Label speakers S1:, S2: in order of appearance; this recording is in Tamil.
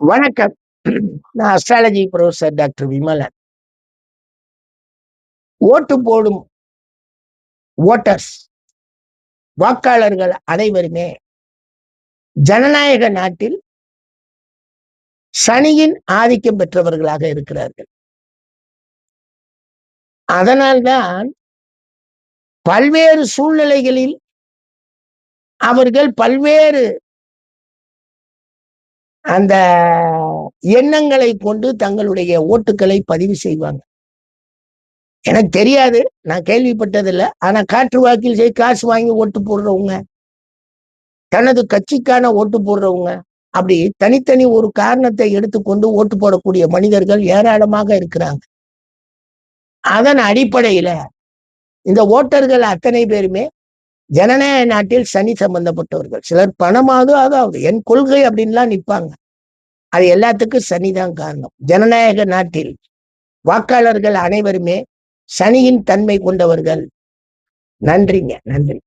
S1: வணக்கம். நான் அஸ்ட்ராலஜி புரொஃபசர் டாக்டர் விமலன். ஓட்டு போடும் ஓட்டர்ஸ், வாக்காளர்கள் அனைவருமே ஜனநாயக நாட்டில் சனியின் ஆதிக்கம் பெற்றவர்களாக இருக்கிறார்கள். அதனால்தான் பல்வேறு சூழ்நிலைகளில் அவர்கள் பல்வேறு அந்த எண்ணங்களை கொண்டு தங்களுடைய ஓட்டுக்களை பதிவு செய்வாங்க. எனக்கு தெரியாது, நான் கேள்விப்பட்டதில்லை. ஆனா காற்று வாக்கில் காசு வாங்கி ஓட்டு போடுறவங்க, தனது கட்சிக்கான ஓட்டு போடுறவங்க, அப்படி தனித்தனி ஒரு காரணத்தை எடுத்துக்கொண்டு ஓட்டு போடக்கூடிய மனிதர்கள் ஏராளமாக இருக்கிறாங்க. அதன் அடிப்படையில இந்த ஓட்டர்கள் அத்தனை பேருமே ஜனநாயக நாட்டில் சனி சம்பந்தப்பட்டவர்கள். சிலர் பணமாவது அதாவது என் கொள்கை அப்படின்லாம் நிற்பாங்க. அது எல்லாத்துக்கும் சனிதான் காரணம். ஜனநாயக நாட்டில் வாக்காளர்கள் அனைவருமே சனியின் தன்மை கொண்டவர்கள். நன்றிங்க, நன்றி.